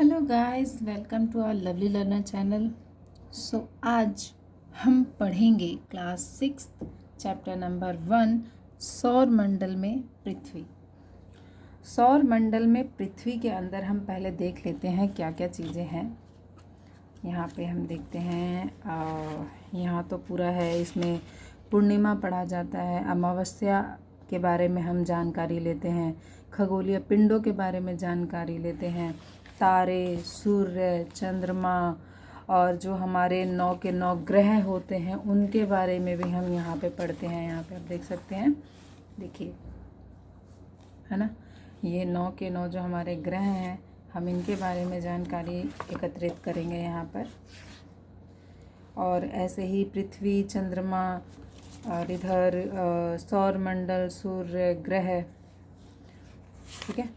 Hello guys, welcome to our lovely learner channel. आज हम पढ़ेंगे क्लास 6 चैप्टर नंबर 1 सौर मंडल में पृथ्वी। सौर मंडल में पृथ्वी के अंदर हम पहले देख लेते हैं क्या क्या चीज़ें हैं। यहाँ पे हम देखते हैं यहाँ तो पूरा है, इसमें पूर्णिमा पढ़ा जाता है, अमावस्या के बारे में हम जानकारी लेते हैं, खगोलीय पिंडों के बारे में जानकारी लेते हैं, तारे, सूर्य, चंद्रमा और जो हमारे 9 के 9 ग्रह होते हैं उनके बारे में भी हम यहाँ पे पढ़ते हैं। यहाँ पे आप देख सकते हैं, देखिए है ना, ये 9 के 9 जो हमारे ग्रह हैं हम इनके बारे में जानकारी एकत्रित करेंगे यहाँ पर। और ऐसे ही पृथ्वी, चंद्रमा और इधर सौर मंडल, सूर्य, ग्रह, ठीक है।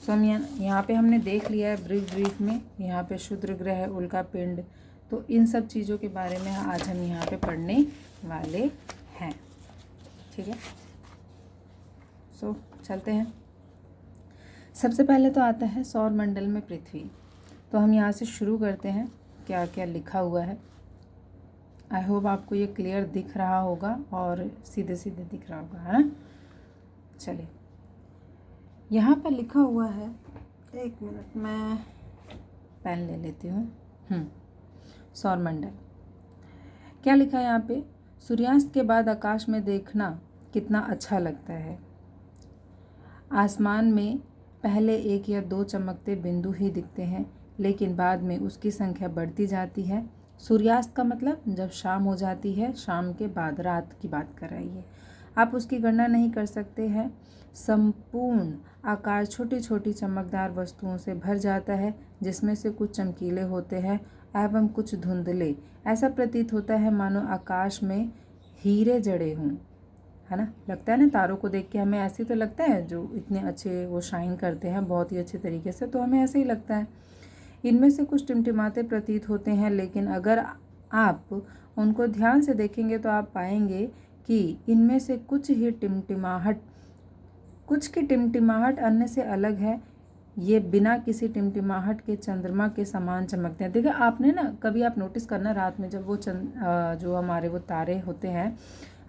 सो हम यहाँ पे हमने देख लिया है ब्रीफ में, यहाँ पे क्षुद्र ग्रह, उल्का पिंड, तो इन सब चीज़ों के बारे में आज हम यहाँ पे पढ़ने वाले हैं, ठीक है। सो चलते हैं। सबसे पहले तो आता है सौर मंडल में पृथ्वी। तो हम यहाँ से शुरू करते हैं, क्या क्या लिखा हुआ है। आई होप आपको ये क्लियर दिख रहा होगा और सीधे सीधे दिख रहा होगा, है ना। चलिए, यहाँ पर लिखा हुआ है, एक मिनट मैं पेन ले लेती हूँ। सौर मंडल क्या लिखा है यहाँ पे? सूर्यास्त के बाद आकाश में देखना कितना अच्छा लगता है। आसमान में पहले 1 या 2 चमकते बिंदु ही दिखते हैं, लेकिन बाद में उसकी संख्या बढ़ती जाती है। सूर्यास्त का मतलब जब शाम हो जाती है, शाम के बाद रात की बात कर रही है। आप उसकी गणना नहीं कर सकते हैं। संपूर्ण आकाश छोटी छोटी चमकदार वस्तुओं से भर जाता है, जिसमें से कुछ चमकीले होते हैं एवं कुछ धुंधले। ऐसा प्रतीत होता है मानो आकाश में हीरे जड़े हों, है ना। लगता है ना, तारों को देख के हमें ऐसे ही तो लगता है, जो इतने अच्छे वो शाइन करते हैं बहुत ही अच्छे तरीके से, तो हमें ऐसे ही लगता है। इनमें से कुछ टिमटिमाते प्रतीत होते हैं, लेकिन अगर आप उनको ध्यान से देखेंगे तो आप पाएंगे कि इनमें से कुछ की टिमटिमाहट अन्य से अलग है। ये बिना किसी टिमटिमाहट के चंद्रमा के समान चमकते हैं। देखिए, आपने ना कभी आप नोटिस करना, रात में जब वो जो हमारे वो तारे होते हैं,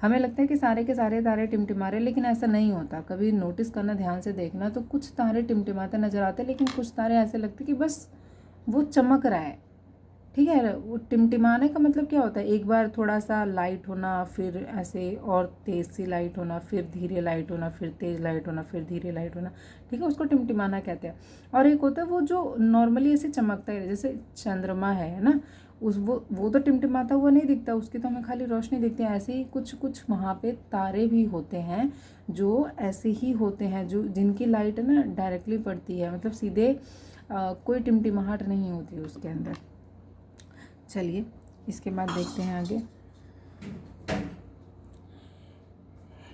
हमें लगता है कि सारे के सारे तारे टिमटिमा रहे, लेकिन ऐसा नहीं होता। कभी नोटिस करना, ध्यान से देखना, तो कुछ तारे टिमटिमाते नज़र आते हैं, लेकिन कुछ तारे ऐसे लगते कि बस वो चमक रहा है, ठीक है। वो टिमटिमाने का मतलब क्या होता है? एक बार थोड़ा सा लाइट होना, फिर ऐसे और तेज़ सी लाइट होना, फिर धीरे लाइट होना, फिर तेज़ लाइट होना, फिर धीरे लाइट होना, ठीक है, उसको टिमटिमाना कहते हैं। और एक होता है वो जो नॉर्मली ऐसे चमकता है, जैसे चंद्रमा है ना, वो तो टिमटिमाता हुआ नहीं दिखता, उसकी तो हमें खाली रोशनी दिखती है। ऐसे ही कुछ कुछ वहाँ पे तारे भी होते हैं जो ऐसे ही होते हैं, जो जिनकी लाइट ना डायरेक्टली पड़ती है, मतलब सीधे कोई टिमटिमाहट नहीं होती है उसके अंदर। चलिए, इसके बाद देखते हैं आगे।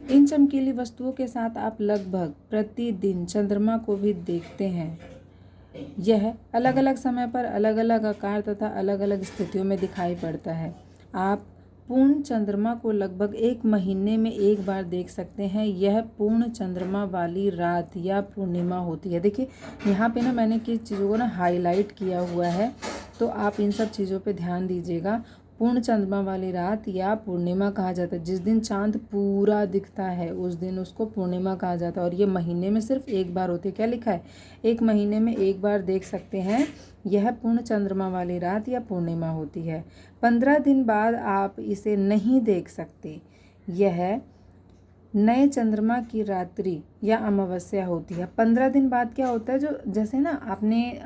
इन चमकीली वस्तुओं के साथ आप लगभग प्रतिदिन चंद्रमा को भी देखते हैं। यह अलग अलग समय पर अलग अलग आकार तथा अलग अलग स्थितियों में दिखाई पड़ता है। आप पूर्ण चंद्रमा को लगभग 1 महीने में एक बार देख सकते हैं। यह पूर्ण चंद्रमा वाली रात या पूर्णिमा होती है। देखिए, यहाँ पे ना मैंने किस चीज़ों को ना हाईलाइट किया हुआ है, तो आप इन सब चीज़ों पे ध्यान दीजिएगा। पूर्ण चंद्रमा वाली रात या पूर्णिमा कहा जाता है। जिस दिन चांद पूरा दिखता है उस दिन उसको पूर्णिमा कहा जाता है, और ये महीने में सिर्फ एक बार होती है। क्या लिखा है? 1 महीने में एक बार देख सकते हैं। यह पूर्ण चंद्रमा वाली रात या पूर्णिमा होती है। 15 दिन बाद आप इसे नहीं देख सकते। यह नए चंद्रमा की रात्रि या अमावस्या होती है। 15 दिन बाद क्या होता है, जो जैसे ना आपने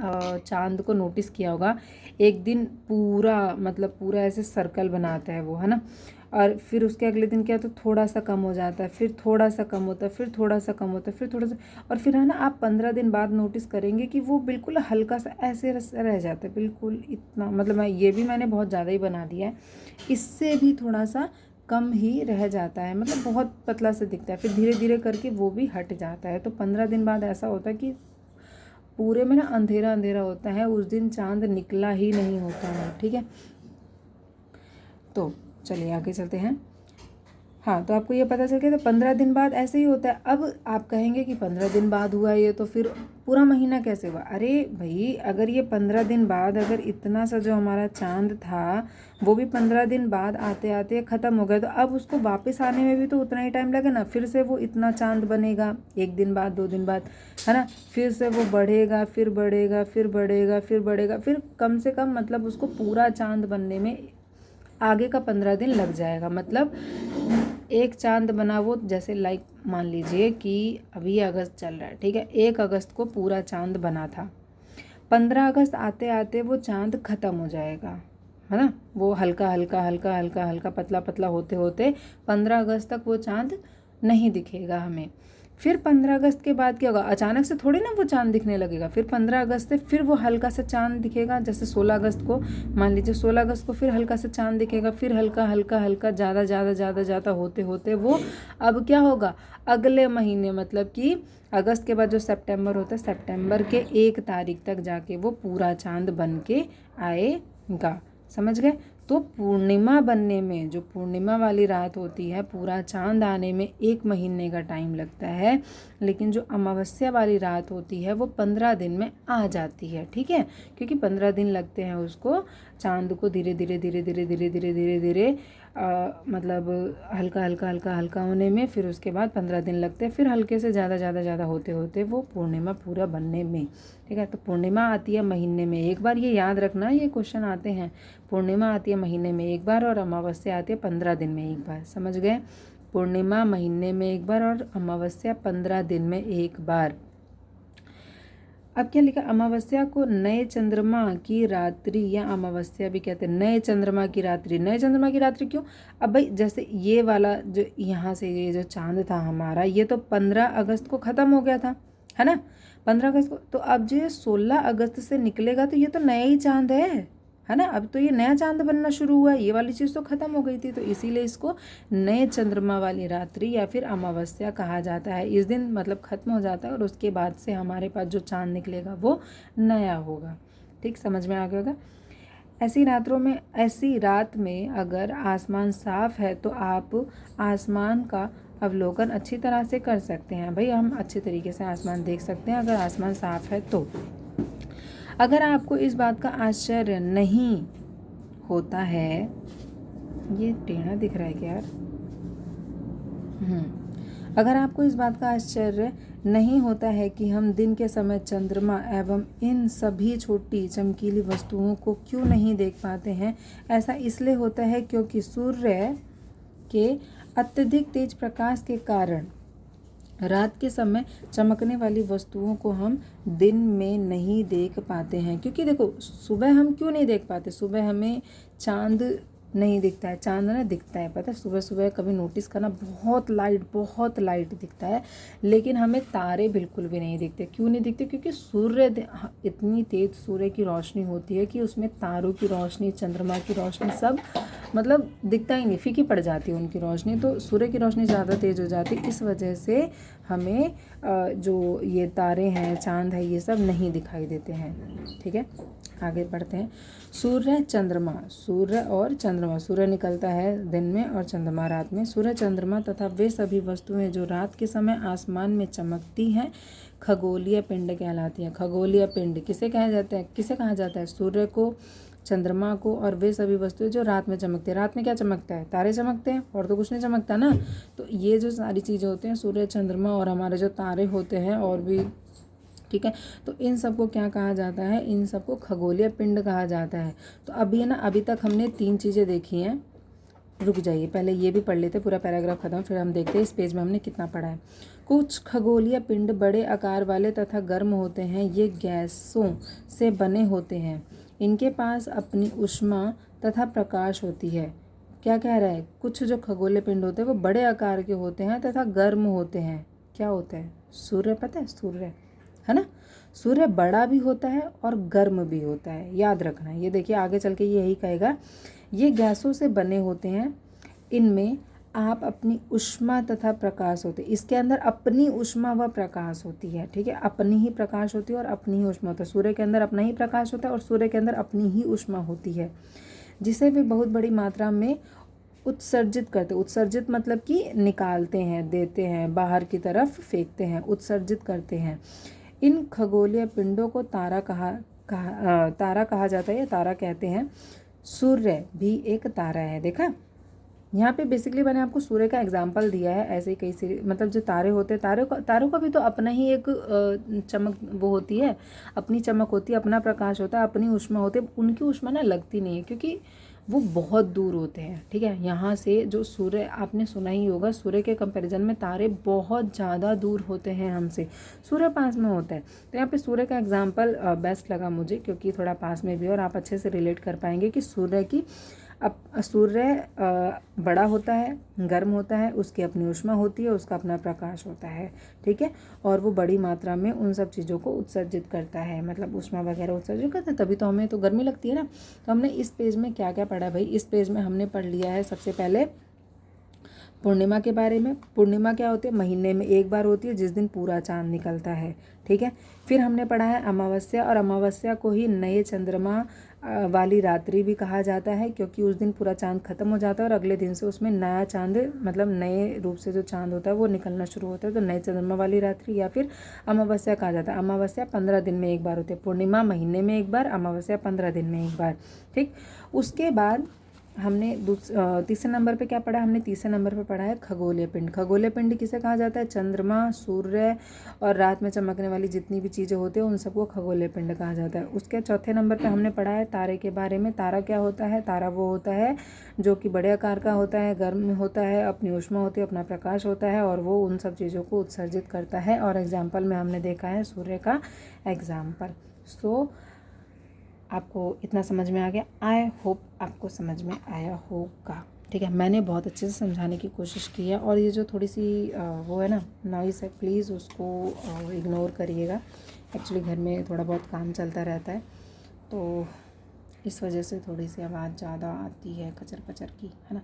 चांद को नोटिस किया होगा, एक दिन पूरा मतलब पूरा ऐसे सर्कल बनाता है वो, है ना, और फिर उसके अगले दिन क्या, तो थोड़ा सा कम हो जाता है, फिर थोड़ा सा कम होता है, फिर थोड़ा सा कम होता है, फिर थोड़ा सा, और फिर है ना आप 15 दिन बाद नोटिस करेंगे कि वो बिल्कुल हल्का सा ऐसे रह जाता है, बिल्कुल इतना, मतलब ये भी मैंने बहुत ज़्यादा ही बना दिया है, इससे भी थोड़ा सा कम ही रह जाता है, मतलब बहुत पतला से दिखता है, फिर धीरे धीरे करके वो भी हट जाता है। तो 15 दिन बाद ऐसा होता है कि पूरे में ना अंधेरा अंधेरा होता है, उस दिन चांद निकला ही नहीं होता है, ठीक है। तो चलिए आगे चलते हैं। हाँ, तो आपको ये पता चल गया। तो 15 दिन बाद ऐसे ही होता है। अब आप कहेंगे कि 15 दिन बाद हुआ ये, तो फिर पूरा महीना कैसे हुआ? अरे भाई, अगर ये 15 दिन बाद अगर इतना सा जो हमारा चाँद था वो भी 15 दिन बाद आते आते ख़त्म हो गया, तो अब उसको वापस आने में भी तो उतना ही टाइम लगे ना। फिर से वो इतना चाँद बनेगा 1 दिन बाद, 2 दिन बाद, है ना। फिर से वो बढ़ेगा, फिर बढ़ेगा, फिर बढ़ेगा, फिर बढ़ेगा, फिर कम से कम मतलब उसको पूरा चाँद बनने में आगे का 15 दिन लग जाएगा। मतलब एक चाँद बना वो, जैसे लाइक मान लीजिए कि अभी अगस्त चल रहा है, ठीक है। 1 अगस्त को पूरा चाँद बना था, 15 अगस्त आते आते वो चाँद ख़त्म हो जाएगा, है ना। वो हल्का हल्का हल्का हल्का हल्का पतला पतला होते होते 15 अगस्त तक वो चाँद नहीं दिखेगा हमें। फिर 15 अगस्त के बाद क्या होगा? अचानक से थोड़ी ना वो चाँद दिखने लगेगा। फिर 15 अगस्त से फिर वो हल्का सा चाँद दिखेगा। जैसे 16 अगस्त को, मान लीजिए 16 अगस्त को फिर हल्का सा चाँद दिखेगा, फिर हल्का हल्का हल्का ज़्यादा ज़्यादा ज़्यादा ज़्यादा होते होते वो अब क्या होगा? अगले महीने, मतलब कि अगस्त के बाद जो सितंबर होता है, सितंबर के 1 तारीख तक जाके वो पूरा चाँद बन के आएगा। समझ गए? तो पूर्णिमा बनने में, जो पूर्णिमा वाली रात होती है, पूरा चाँद आने में 1 महीने का टाइम लगता है। लेकिन जो अमावस्या वाली रात होती है वो 15 दिन में आ जाती है, ठीक है। क्योंकि 15 दिन लगते हैं उसको, चाँद को धीरे धीरे धीरे धीरे धीरे धीरे धीरे धीरे मतलब हल्का हल्का हल्का हल्का होने में। फिर उसके बाद 15 दिन लगते हैं, फिर हल्के से ज़्यादा ज़्यादा ज़्यादा होते होते वो पूर्णिमा पूरा बनने में, ठीक है। तो पूर्णिमा आती है महीने में 1 बार, ये याद रखना, ये क्वेश्चन आते हैं। पूर्णिमा आती है महीने में 1 बार और अमावस्या आती है 15 दिन में 1 बार। समझ गए? पूर्णिमा महीने में 1 बार और अमावस्या 15 दिन में 1 बार। अब क्या लिखा? अमावस्या को नए चंद्रमा की रात्रि या अमावस्या भी कहते हैं। नए चंद्रमा की रात्रि, नए चंद्रमा की रात्रि क्यों? अब भाई जैसे ये वाला जो यहाँ से ये जो चांद था हमारा, ये तो 15 अगस्त को ख़त्म हो गया था, है ना। 15 अगस्त को, तो अब जो ये 16 अगस्त से निकलेगा तो ये तो नया ही चांद है ना। अब तो ये नया चांद बनना शुरू हुआ है, ये वाली चीज़ तो ख़त्म हो गई थी। तो इसीलिए इसको नए चंद्रमा वाली रात्रि या फिर अमावस्या कहा जाता है। इस दिन मतलब ख़त्म हो जाता है और उसके बाद से हमारे पास जो चांद निकलेगा वो नया होगा। ठीक, समझ में आ गया होगा। ऐसी रात में अगर आसमान साफ है तो आप आसमान का अवलोकन अच्छी तरह से कर सकते हैं। भाई हम अच्छे तरीके से आसमान देख सकते हैं अगर आसमान साफ है तो। अगर आपको इस बात का आश्चर्य नहीं होता है, ये टेढ़ा दिख रहा है क्या यार? अगर आपको इस बात का आश्चर्य नहीं होता है कि हम दिन के समय चंद्रमा एवं इन सभी छोटी चमकीली वस्तुओं को क्यों नहीं देख पाते हैं, ऐसा इसलिए होता है क्योंकि सूर्य के अत्यधिक तेज प्रकाश के कारण रात के समय चमकने वाली वस्तुओं को हम दिन में नहीं देख पाते हैं। क्योंकि देखो, सुबह हम क्यों नहीं देख पाते? सुबह हमें चांद नहीं दिखता है, चांद ना दिखता है, पता है। सुबह सुबह कभी नोटिस करना, बहुत लाइट दिखता है, लेकिन हमें तारे बिल्कुल भी नहीं दिखते। क्यों नहीं दिखते? क्योंकि सूर्य, इतनी तेज सूर्य की रोशनी होती है कि उसमें तारों की रोशनी, चंद्रमा की रोशनी सब मतलब दिखता ही नहीं, फीकी पड़ जाती है उनकी रोशनी। तो सूर्य की रोशनी ज़्यादा तेज़ हो जाती है, इस वजह से हमें जो ये तारे हैं, चांद है, ये सब नहीं दिखाई देते हैं। ठीक है, आगे बढ़ते हैं। सूर्य और चंद्रमा, सूर्य निकलता है दिन में और चंद्रमा रात में। सूर्य, चंद्रमा तथा वे सभी वस्तुएं जो रात के समय आसमान में चमकती हैं खगोलीय पिंड कहलाती हैं। खगोलीय पिंड किसे कहा जाता है? सूर्य को, चंद्रमा को और वे सभी वस्तुएं जो रात में चमकती है। रात में क्या चमकता है? तारे चमकते हैं, और तो कुछ नहीं चमकता ना। तो ये जो सारी चीज़ें होती हैं, सूर्य, चंद्रमा और हमारे जो तारे होते हैं और भी, ठीक है, तो इन सबको क्या कहा जाता है? इन सबको खगोलीय पिंड कहा जाता है। तो अभी तक हमने 3 चीज़ें देखी हैं। रुक जाइए, पहले ये भी पढ़ लेते, पूरा पैराग्राफ खत्म, फिर हम देखते हैं इस पेज में हमने कितना पढ़ा है। कुछ खगोलीय पिंड बड़े आकार वाले तथा गर्म होते हैं। ये गैसों से बने होते हैं। इनके पास अपनी ऊष्मा तथा प्रकाश होती है। क्या कह रहा है? कुछ जो खगोलीय पिंड होते हैं वो बड़े आकार के होते हैं तथा गर्म होते हैं। क्या होते हैं? सूर्य, पता है? सूर्य, है ना। सूर्य बड़ा भी होता है और गर्म भी होता है, याद रखना है। ये देखिए आगे चल के यही कहेगा। ये गैसों से बने होते हैं। इनमें आप अपनी ऊष्मा तथा प्रकाश होते हैं। इसके अंदर अपनी ऊष्मा व प्रकाश होती है, ठीक है। अपनी ही प्रकाश होती है और अपनी ही ऊष्मा होता है। सूर्य के अंदर अपना ही प्रकाश होता है और सूर्य के अंदर अपनी ही ऊष्मा होती है, जिसे वे बहुत बड़ी मात्रा में उत्सर्जित करते, उत्सर्जित मतलब कि निकालते हैं, देते हैं, बाहर की तरफ फेंकते हैं, उत्सर्जित करते हैं। इन खगोलीय पिंडों को तारा कहा जाता है या तारा कहते हैं। सूर्य भी एक तारा है। देखा, यहाँ पे बेसिकली मैंने आपको सूर्य का एग्जाम्पल दिया है। ऐसे ही कई सारे मतलब जो तारे होते हैं, तारों का भी तो अपना ही एक चमक वो होती है, अपनी चमक होती है, अपना प्रकाश होता है, अपनी ऊष्मा होती है। उनकी ऊष्मा ना लगती नहीं है क्योंकि वो बहुत दूर होते हैं। ठीक है, यहाँ से जो सूर्य, आपने सुना ही होगा, सूर्य के कंपैरिजन में तारे बहुत ज़्यादा दूर होते हैं हमसे, सूर्य पास में होता है। तो यहाँ पे सूर्य का एग्जाम्पल बेस्ट लगा मुझे क्योंकि थोड़ा पास में भी और आप अच्छे से रिलेट कर पाएंगे कि सूर्य की अब सूर्य बड़ा होता है, गर्म होता है, उसकी अपनी ऊष्मा होती है, उसका अपना प्रकाश होता है। ठीक है, और वो बड़ी मात्रा में उन सब चीज़ों को उत्सर्जित करता है, मतलब ऊष्मा वगैरह उत्सर्जित करता है, तभी तो हमें तो गर्मी लगती है ना। तो हमने इस पेज में क्या क्या पढ़ा भाई? इस पेज में हमने पढ़ लिया है सबसे पहले पूर्णिमा के बारे में। पूर्णिमा क्या होती है? महीने में एक बार होती है जिस दिन पूरा चांद निकलता है। ठीक है, फिर हमने पढ़ा है अमावस्या, और अमावस्या को ही नए चंद्रमा वाली रात्रि भी कहा जाता है क्योंकि उस दिन पूरा चांद खत्म हो जाता है और अगले दिन से उसमें नया चांद, मतलब नए रूप से जो चांद होता है वो निकलना शुरू होता है, तो नए चंद्रमा वाली रात्रि या फिर अमावस्या कहा जाता है। अमावस्या 15 दिन में एक बार होती है, पूर्णिमा महीने में एक बार, अमावस्या 15 दिन में एक बार। ठीक, उसके बाद हमने तीसरे नंबर पे क्या पढ़ा? हमने तीसरे नंबर पे पढ़ा है खगोलीय पिंड। खगोलीय पिंड किसे कहा जाता है? चंद्रमा, सूर्य और रात में चमकने वाली जितनी भी चीज़ें होती हैं उन सबको खगोलीय पिंड कहा जाता है। उसके चौथे नंबर पे हमने पढ़ा है तारे के बारे में। तारा क्या होता है? तारा वो होता है जो कि बड़े आकार का होता है, गर्म होता है, अपनी ऊष्मा होती है, अपना प्रकाश होता है और वो उन सब चीज़ों को उत्सर्जित करता है। और एग्जाम्पल में हमने देखा है सूर्य का एग्जाम्पल। सो आपको इतना समझ में आ गया? आई होप आपको समझ में आया होगा। ठीक है, मैंने बहुत अच्छे से समझाने की कोशिश की है और ये जो थोड़ी सी वो है ना नॉइस है, प्लीज़ उसको इग्नोर करिएगा। एक्चुअली घर में थोड़ा बहुत काम चलता रहता है तो इस वजह से थोड़ी सी आवाज़ ज़्यादा आती है, कचर पचर की, है ना।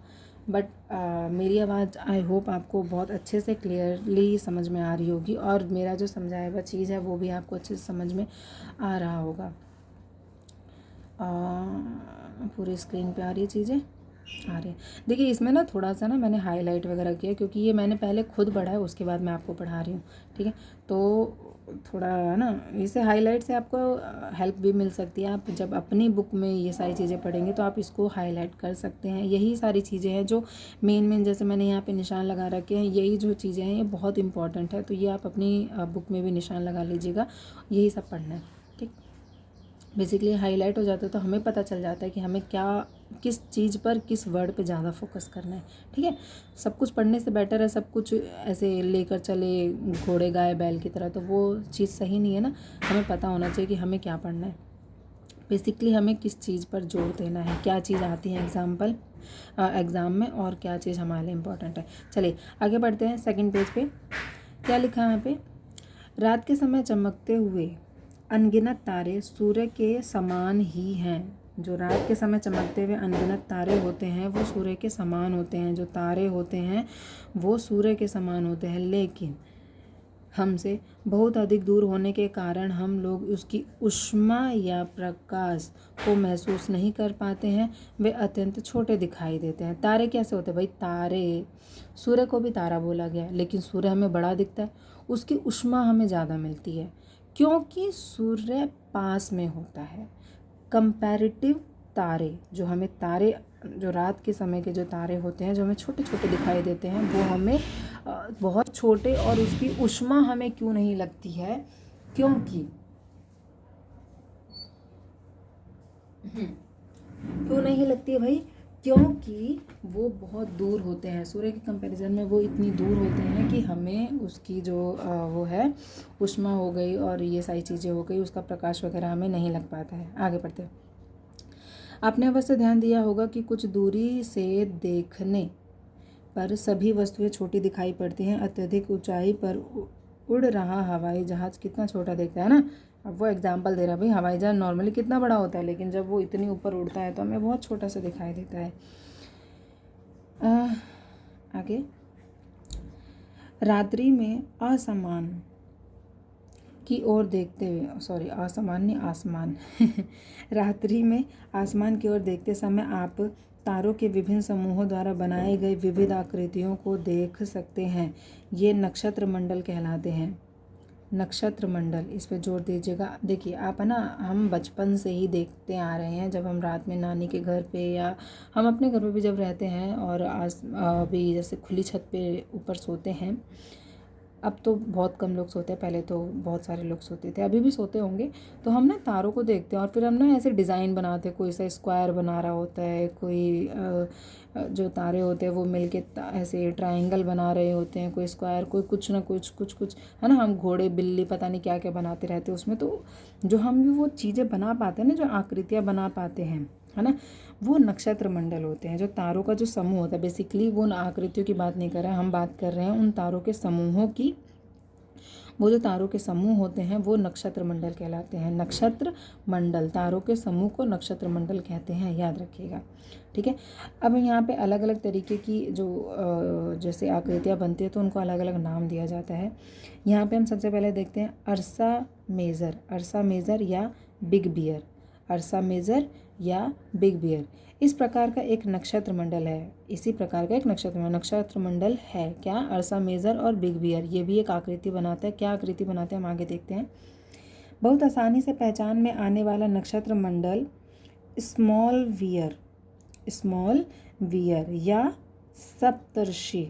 बट मेरी आवाज़ आई होप आपको बहुत अच्छे से क्लियरली समझ में आ रही होगी और मेरा जो समझाया हुआ चीज़ है वो भी आपको अच्छे से समझ में आ रहा होगा। पूरी स्क्रीन पे आ रही है चीज़ें, आ रही है। देखिए इसमें ना थोड़ा सा ना मैंने हाईलाइट वगैरह किया क्योंकि ये मैंने पहले खुद पढ़ा है, उसके बाद मैं आपको पढ़ा रही हूँ। ठीक है, तो थोड़ा ना इसे हाईलाइट से आपको हेल्प भी मिल सकती है। आप जब अपनी बुक में ये सारी चीज़ें पढ़ेंगे तो आप इसको हाईलाइट कर सकते हैं। यही सारी चीज़ें हैं जो मेन जैसे मैंने यहाँ पे निशान लगा रखे हैं, यही जो चीज़ें हैं ये बहुत इंपॉर्टेंट है, तो ये आप अपनी बुक में भी निशान लगा लीजिएगा। यही सब पढ़ना है। ठीक, बेसिकली हाईलाइट हो जाता है तो हमें पता चल जाता है कि हमें क्या, किस चीज़ पर, किस वर्ड पे ज़्यादा फोकस करना है। ठीक है, सब कुछ पढ़ने से बेटर है सब कुछ ऐसे लेकर चले घोड़े गाय बैल की तरह, तो वो चीज़ सही नहीं है ना। हमें पता होना चाहिए कि हमें क्या पढ़ना है, बेसिकली हमें किस चीज़ पर जोर देना है, क्या चीज़ आती है एग्ज़ाम में और क्या चीज़ हमारे लिए इम्पोर्टेंट है। चलिए आगे बढ़ते हैं। सेकंड पेज पे क्या लिखा है यहाँ पे? रात के समय चमकते हुए अनगिनत तारे सूर्य के समान ही हैं। जो रात के समय चमकते हुए अनगिनत तारे होते हैं वो सूर्य के समान होते हैं। जो तारे होते हैं वो सूर्य के समान होते हैं, लेकिन हमसे बहुत अधिक दूर होने के कारण हम लोग उसकी ऊष्मा या प्रकाश को महसूस नहीं कर पाते हैं। वे अत्यंत छोटे दिखाई देते हैं। तारे कैसे होते हैं भाई? तारे, सूर्य को भी तारा बोला गया लेकिन सूर्य हमें बड़ा दिखता है, उसकी ऊष्मा हमें ज़्यादा मिलती है क्योंकि सूर्य पास में होता है। कंपैरेटिव तारे जो हमें, तारे जो रात के समय के जो तारे होते हैं जो हमें छोटे छोटे दिखाई देते हैं वो हमें बहुत छोटे, और उसकी ऊष्मा हमें क्यों नहीं लगती है? क्योंकि क्यों नहीं लगती है भाई? क्योंकि वो बहुत दूर होते हैं। सूर्य के कंपैरिजन में वो इतनी दूर होते हैं कि हमें उसकी जो वो है ऊष्मा हो गई और ये सारी चीज़ें हो गई, उसका प्रकाश वगैरह हमें नहीं लग पाता है। आगे बढ़ते हैं। आपने अवश्य ध्यान दिया होगा कि कुछ दूरी से देखने पर सभी वस्तुएं छोटी दिखाई पड़ती हैं। अत्यधिक ऊंचाई पर उड़ रहा हवाई जहाज़ कितना छोटा दिखता है ना। अब वो एग्जाम्पल दे रहा है भाई, हवाई जहाज़ नॉर्मली कितना बड़ा होता है लेकिन जब वो इतनी ऊपर उड़ता है तो हमें बहुत छोटा सा दिखाई देता है। आगे, रात्रि में असमान की ओर देखते हुए, सॉरी असमान नहीं आसमान रात्रि में आसमान की ओर देखते समय आप तारों के विभिन्न समूहों द्वारा बनाए गए विविध आकृतियों को देख सकते हैं। ये नक्षत्र मंडल कहलाते हैं। नक्षत्र मंडल, इस पे जोर दीजिएगा। देखिए आप है ना, हम बचपन से ही देखते आ रहे हैं, जब हम रात में नानी के घर पे या हम अपने घर पे भी जब रहते हैं और अभी जैसे खुली छत पे ऊपर सोते हैं। अब तो बहुत कम लोग सोते हैं, पहले तो बहुत सारे लोग सोते थे, अभी भी सोते होंगे। तो हम ना तारों को देखते हैं और फिर हम ना ऐसे डिज़ाइन बनाते हैं। कोई सा स्क्वायर बना रहा होता है, कोई जो तारे होते हैं वो मिलके ऐसे ट्रायंगल बना रहे होते हैं, कोई स्क्वायर, कोई कुछ ना कुछ है ना। हम घोड़े बिल्ली पता नहीं क्या क्या बनाते रहते हैं उसमें। तो जो हम वो चीज़ें बना पाते हैं ना, जो आकृतियाँ बना पाते हैं, है ना, वो नक्षत्र मंडल होते हैं। जो तारों का जो समूह होता है, बेसिकली वो उन आकृतियों की बात नहीं कर रहे हैं, हम बात कर रहे हैं उन तारों के समूहों की। वो जो तारों के समूह होते हैं वो नक्षत्र मंडल कहलाते हैं। नक्षत्र मंडल, तारों के समूह को नक्षत्र मंडल कहते हैं, याद रखिएगा। ठीक है। अब यहाँ पे अलग अलग तरीके की जो जैसे आकृतियाँ बनती है तो उनको अलग अलग नाम दिया जाता है। यहाँ पे हम सबसे पहले देखते हैं अर्सा मेजर। अर्सा मेजर या बिग बियर, अर्सा मेजर या बिग बियर इस प्रकार का एक नक्षत्र मंडल है। इसी प्रकार का एक नक्षत्र मंडल है क्या, अर्सा मेजर और बिग बियर। ये भी एक आकृति बनाता है। क्या आकृति बनाते हैं हम आगे देखते हैं। बहुत आसानी से पहचान में आने वाला नक्षत्र मंडल स्मॉल वियर या सप्तऋषि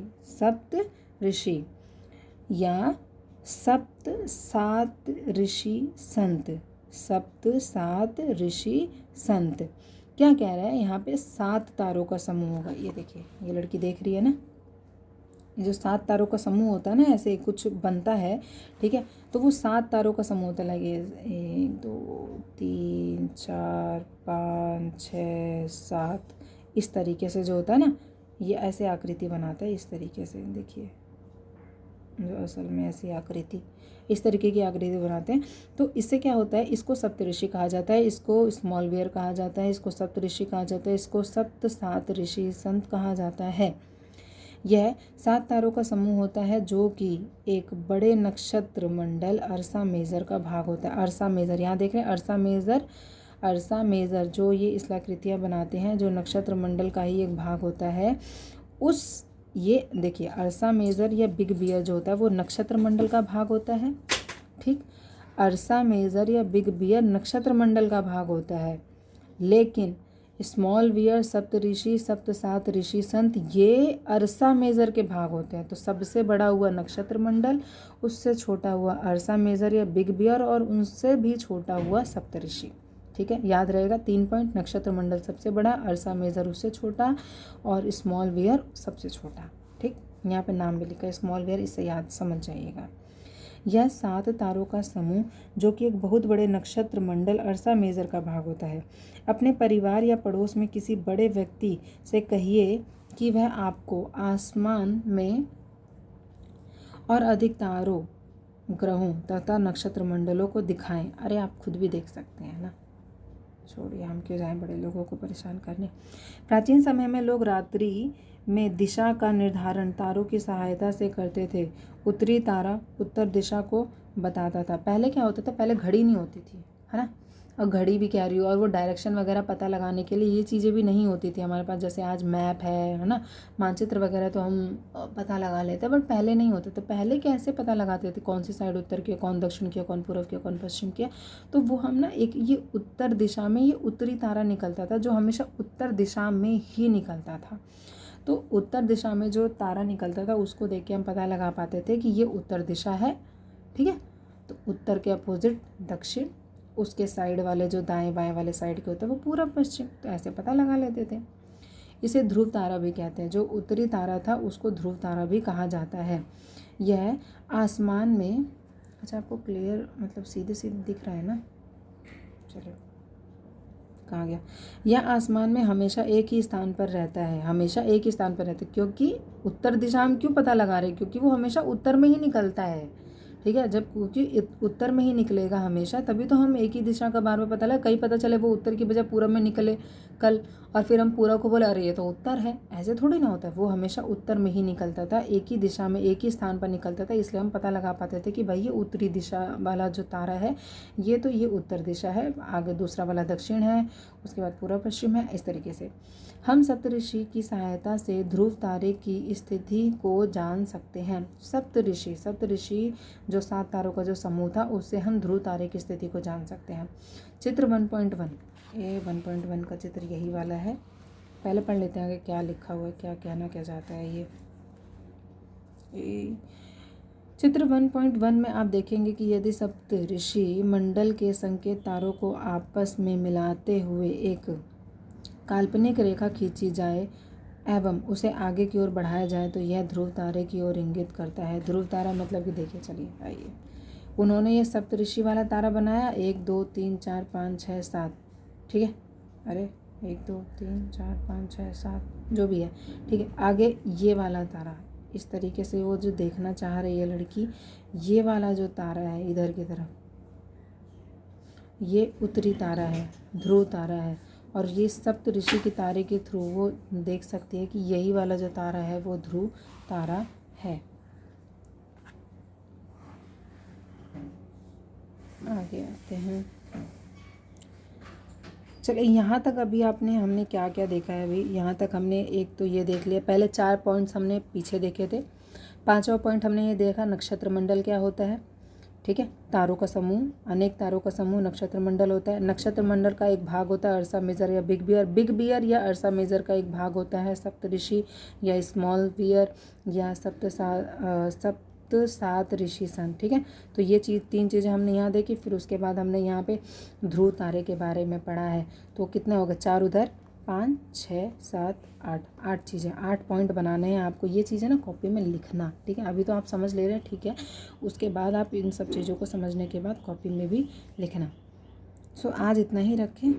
या सप्त सात ऋषि संत। क्या कह रहा है यहाँ पे, 7 तारों का समूह होगा। ये देखिए, ये लड़की देख रही है ना, ये जो 7 तारों का समूह होता है ना, ऐसे कुछ बनता है। ठीक है, तो वो 7 तारों का समूह होता है। लगे 1 2 3 4 5 6 7 इस तरीके से जो होता है ना, ये ऐसे आकृति बनाता है। इस तरीके से देखिए, जो असल में ऐसी आकृति, इस तरीके की आकृति बनाते हैं। तो इससे क्या होता है, इसको सप्तऋषि कहा जाता है, इसको स्मॉल वियर कहा जाता है, इसको सप्तऋषि कहा जाता है, इसको सप्त सात ऋषि संत कहा जाता है। यह 7 तारों का समूह होता है जो कि एक बड़े नक्षत्र मंडल अर्सा मेजर का भाग होता है। अर्सा मेजर, यहाँ देख रहे हैं, अर्सा मेजर जो ये इस्लाकृतियाँ बनाते हैं, जो नक्षत्र मंडल का ही एक भाग होता है। ये देखिए, अर्सा मेजर या बिग बियर जो होता है वो नक्षत्र मंडल का भाग होता है। ठीक, अर्सा मेजर या बिग बियर नक्षत्र मंडल का भाग होता है, लेकिन स्मॉल वियर, सप्तऋषि, सप्त सात ऋषि संत ये अर्सा मेजर के भाग होते हैं। तो सबसे बड़ा हुआ नक्षत्र मंडल, उससे छोटा हुआ अर्सा मेजर या बिग बियर, और उनसे भी छोटा हुआ सप्तऋषि। ठीक है, याद रहेगा 3 पॉइंट। नक्षत्र मंडल सबसे बड़ा, अर्सा मेजर उससे छोटा, और स्मॉल वियर सबसे छोटा। ठीक, यहाँ पे नाम भी लिखा है स्मॉल वियर, इससे याद समझ जाइएगा। यह 7 तारों का समूह जो कि एक बहुत बड़े नक्षत्र मंडल अर्सा मेजर का भाग होता है। अपने परिवार या पड़ोस में किसी बड़े व्यक्ति से कहिए कि वह आपको आसमान में और अधिक तारों, ग्रहों तथा नक्षत्र मंडलों को दिखाएं। अरे आप खुद भी देख सकते हैं ना, छोड़िए, हम क्यों जाएं बड़े लोगों को परेशान करने। प्राचीन समय में लोग रात्रि में दिशा का निर्धारण तारों की सहायता से करते थे। उत्तरी तारा उत्तर दिशा को बताता था। पहले क्या होता था, पहले घड़ी नहीं होती थी, है ना, और घड़ी भी कह रही हूँ, और वो डायरेक्शन वगैरह पता लगाने के लिए ये चीज़ें भी नहीं होती थी हमारे पास। जैसे आज मैप है ना, मानचित्र वगैरह तो हम पता लगा लेते हैं, बट पहले नहीं होते। तो पहले कैसे पता लगाते थे कौन सी साइड उत्तर की, कौन दक्षिण की, कौन पूर्व की, कौन पश्चिम की। तो वो हम ना एक ये उत्तर दिशा में ये उत्तरी तारा निकलता था, जो हमेशा उत्तर दिशा में ही निकलता था। तो उत्तर दिशा में जो तारा निकलता था उसको देख के हम पता लगा पाते थे कि ये उत्तर दिशा है। ठीक है, तो उत्तर के अपोजिट दक्षिण, उसके साइड वाले जो दाएं बाएं वाले साइड के होते हैं वो पूरा पश्चिम, तो ऐसे पता लगा लेते थे। इसे ध्रुव तारा भी कहते हैं। जो उत्तरी तारा था उसको ध्रुव तारा भी कहा जाता है। यह आसमान में, अच्छा आपको क्लियर मतलब सीधे सीधे दिख रहा है ना, चलो कहाँ गया। यह आसमान में हमेशा एक ही स्थान पर रहता है, हमेशा एक ही स्थान पर रहता है। क्योंकि उत्तर दिशा हम क्यों पता लगा रहे हैं, क्योंकि वो हमेशा उत्तर में ही निकलता है। ठीक है। जब क्योंकि उत्तर में ही निकलेगा हमेशा, तभी तो हम एक ही दिशा का बार बार पता लगा। कहीं पता चले वो उत्तर की बजाय पूरब में निकले कल, और फिर हम पूरब को बोले अरे ये तो उत्तर है, ऐसे थोड़ी ना होता है। वो हमेशा उत्तर में ही निकलता था, एक ही दिशा में एक ही स्थान पर निकलता था, इसलिए हम पता लगा पाते थे कि भाई ये उत्तरी दिशा वाला जो तारा है ये तो ये उत्तर दिशा है, आगे दूसरा वाला दक्षिण है, उसके बाद पूर्व पश्चिम है। इस तरीके से हम सप्तऋषि की सहायता से ध्रुव तारे की स्थिति को जान सकते हैं। सप्तऋषि जो 7 तारों का जो समूह था, उससे हम ध्रुव तारे की स्थिति को जान सकते हैं। चित्र 1.1, ये 1.1 का चित्र यही वाला है। पहले पढ़ लेते हैं कि क्या लिखा हुआ है, क्या कहना क्या चाहता है ये। चित्र 1.1 में आप देखेंगे कि यदि सप्तऋषि मंडल के संकेत तारों को आपस में मिलाते हुए एक काल्पनिक रेखा खींची जाए एवं उसे आगे की ओर बढ़ाया जाए तो यह ध्रुव तारे की ओर इंगित करता है। ध्रुव तारा मतलब कि देखिए, चलिए आइए, उन्होंने ये सप्तऋषि वाला तारा बनाया, 1 2 3 4 5 6 7, ठीक है। अरे 1 2 3 4 5 6 7 जो भी है, ठीक है। आगे ये वाला तारा, इस तरीके से वो जो देखना चाह रही है लड़की, ये वाला जो तारा है इधर की तरफ, ये उत्तरी तारा है, ध्रुव तारा है। और ये सप्तऋषि के तारे के थ्रू वो देख सकती है कि यही वाला जो तारा है वो ध्रुव तारा है। आगे आते हैं, चलिए यहाँ तक अभी हमने क्या क्या देखा है। अभी यहाँ तक हमने एक तो ये देख लिया, पहले 4 पॉइंट्स हमने पीछे देखे थे। 5वां पॉइंट हमने ये देखा नक्षत्र मंडल क्या होता है, ठीक है। तारों का समूह, अनेक तारों का समूह नक्षत्र मंडल होता है। नक्षत्र मंडल का एक भाग होता है अर्सा मेजर या बिग बियर या अर्सा मेजर का एक भाग होता है सप्तऋषि या स्मॉल बियर या सप्त सात ऋषि सन, ठीक है। तो ये 3 चीज़ें हमने यहाँ देखी। फिर उसके बाद हमने यहाँ पे ध्रुव तारे के बारे में पढ़ा है। तो कितने हो गए, 4 उधर, 5 6 7 8 चीज़ें, 8 पॉइंट बनाने हैं आपको। ये चीज़ें ना कॉपी में लिखना, ठीक है। अभी तो आप समझ ले रहे हैं, ठीक है। उसके बाद आप इन सब चीज़ों को समझने के बाद कॉपी में भी लिखना। सो आज इतना ही रखें,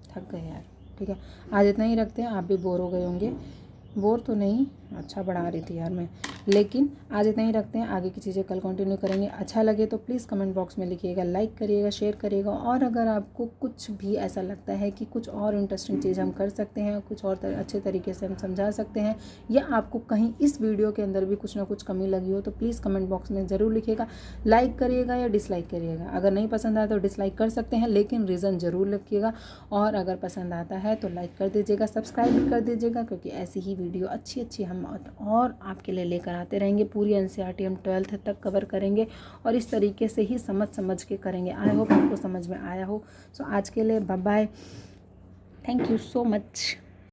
थक गए यार, ठीक है। आज इतना ही रखते हैं। आप भी बोर हो गए होंगे, बोर तो नहीं, अच्छा बढ़ा रही थी यार मैं, लेकिन आज इतना ही रखते हैं। आगे की चीज़ें कल कंटिन्यू करेंगे। अच्छा लगे तो प्लीज़ कमेंट बॉक्स में लिखिएगा, लाइक करिएगा, शेयर करिएगा। और अगर आपको कुछ भी ऐसा लगता है कि कुछ और इंटरेस्टिंग चीज़ हम कर सकते हैं, कुछ और अच्छे तरीके से हम समझा सकते हैं, या आपको कहीं इस वीडियो के अंदर भी कुछ ना कुछ कमी लगी हो, तो प्लीज़ कमेंट बॉक्स में ज़रूर लिखिएगा। लाइक करिएगा या डिसलाइक करिएगा। अगर नहीं पसंद आया तो डिसलाइक कर सकते हैं, लेकिन रीज़न ज़रूर लिखिएगा। और अगर पसंद आता है तो लाइक कर दीजिएगा, सब्सक्राइब भी कर दीजिएगा, क्योंकि ऐसी ही वीडियो अच्छी हम और आपके लिए लेकर आते रहेंगे। पूरी NCERT हम 12th तक कवर करेंगे और इस तरीके से ही समझ के करेंगे। आई होप आपको समझ में आया हो। सो आज के लिए bye bye, thank you so much.